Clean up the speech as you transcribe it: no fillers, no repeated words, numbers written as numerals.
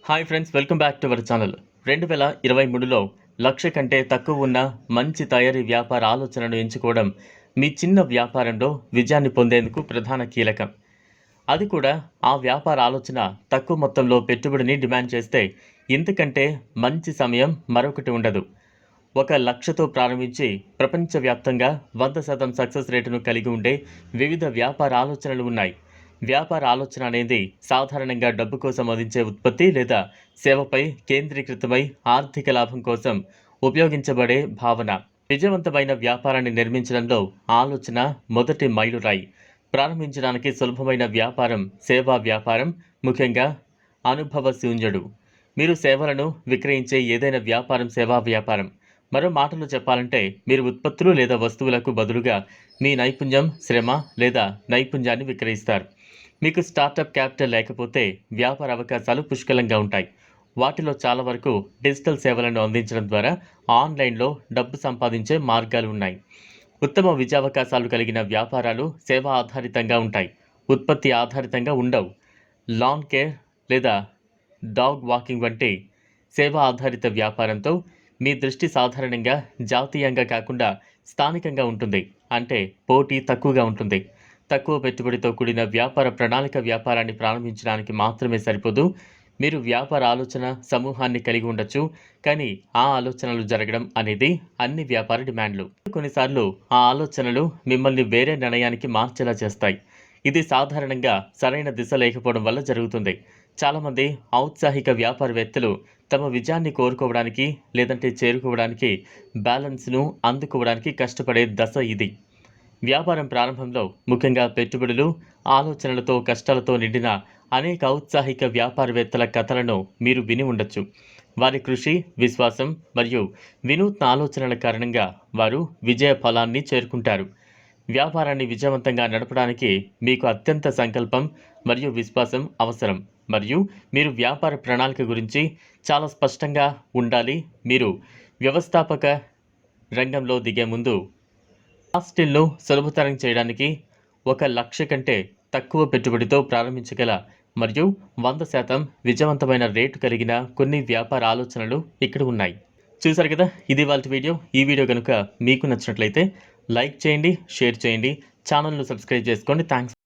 Hi friends, welcome back to our channel. 2023లో లక్ష కంటే తక్కువ ఉన్న మంచి తయారీ వ్యాపార ఆలోచనను ఎంచుకోవడం మీ చిన్న వ్యాపారంలో విజయాన్ని పొందేందుకు ప్రధాన కీలకం. అది కూడా ఆ వ్యాపార ఆలోచన తక్కువ మొత్తంలో పెట్టుబడిని డిమాండ్ చేస్తే ఇంతకంటే మంచి సమయం మరొకటి ఉండదు. 1,00,000తో ప్రారంభించి ప్రపంచవ్యాప్తంగా 100% సక్సెస్ రేటును కలిగి ఉండే వివిధ వ్యాపార ఆలోచనలు ఉన్నాయి. వ్యాపార ఆలోచన అనేది సాధారణంగా డబ్బు కోసం అందించే ఉత్పత్తి లేదా సేవపై కేంద్రీకృతమై ఆర్థిక లాభం కోసం ఉపయోగించబడే భావన. విజయవంతమైన వ్యాపారాన్ని నిర్మించడంలో ఆలోచన మొదటి మైలురాయి. ప్రారంభించడానికి సులభమైన వ్యాపారం సేవా వ్యాపారం, ముఖ్యంగా అనుభవశూన్యుడు. మీరు సేవలను విక్రయించే ఏదైనా వ్యాపారం సేవా వ్యాపారం. మరో మాటలో చెప్పాలంటే మీరు ఉత్పత్తులు లేదా వస్తువులకు బదులుగా మీ నైపుణ్యం, శ్రమ లేదా నైపుణ్యాన్ని విక్రయిస్తారు. మీకు స్టార్టప్ క్యాపిటల్ లేకపోతే వ్యాపార అవకాశాలు పుష్కలంగా ఉంటాయి. వాటిలో చాలా వరకు డిజిటల్ సేవలను అందించడం ద్వారా ఆన్లైన్లో డబ్బు సంపాదించే మార్గాలు ఉన్నాయి. ఉత్తమ విజయావకాశాలు కలిగిన వ్యాపారాలు సేవా ఆధారితంగా ఉంటాయి, ఉత్పత్తి ఆధారితంగా ఉండవు. లాన్ కేర్ లేదా డాగ్ వాకింగ్ వంటి సేవా ఆధారిత వ్యాపారంతో మీ దృష్టి సాధారణంగా జాతీయంగా కాకుండా స్థానికంగా ఉంటుంది. అంటే పోటీ తక్కువగా ఉంటుంది. తక్కువ పెట్టుబడితో కూడిన వ్యాపార ప్రణాళిక వ్యాపారాన్ని ప్రారంభించడానికి మాత్రమే సరిపోదు. మీరు వ్యాపార ఆలోచన సమూహాన్ని కలిగి ఉండొచ్చు, కానీ ఆ ఆలోచనలు జరగడం అనేది అన్ని వ్యాపార డిమాండ్లు. కొన్నిసార్లు ఆ ఆలోచనలు మిమ్మల్ని వేరే నిర్ణయానికి మార్చేలా చేస్తాయి. ఇది సాధారణంగా సరైన దిశ లేకపోవడం వల్ల జరుగుతుంది. చాలామంది ఔత్సాహిక వ్యాపారవేత్తలు తమ విజయాన్ని కోరుకోవడానికి లేదంటే చేరుకోవడానికి బ్యాలెన్స్ను అందుకోవడానికి కష్టపడే దశ ఇది. వ్యాపారం ప్రారంభంలో ముఖ్యంగా పెట్టుబడులు, ఆలోచనలతో కష్టాలతో నిండిన అనేక ఔత్సాహిక వ్యాపారవేత్తల కథలను మీరు విని ఉండొచ్చు. వారి కృషి, విశ్వాసం మరియు వినూత్న ఆలోచనల కారణంగా వారు విజయ ఫలాన్ని చేరుకుంటారు. వ్యాపారాన్ని విజయవంతంగా నడపడానికి మీకు అత్యంత సంకల్పం మరియు విశ్వాసం అవసరం, మరియు మీరు వ్యాపార ప్రణాళిక గురించి చాలా స్పష్టంగా ఉండాలి. మీరు వ్యవస్థాపక రంగంలో దిగే ముందు స్టిల్ను సులభతరం చేయడానికి 1,00,000 కంటే తక్కువ పెట్టుబడితో ప్రారంభించగల మరియు 100% విజయవంతమైన రేటు కలిగిన కొన్ని వ్యాపార ఆలోచనలు ఇక్కడ ఉన్నాయి. చూసారు కదా, ఇది ఇవాల్టి వీడియో. ఈ వీడియో కనుక మీకు నచ్చినట్లయితే లైక్ చేయండి, షేర్ చేయండి, ఛానల్ను సబ్స్క్రైబ్ చేసుకోండి. థ్యాంక్స్.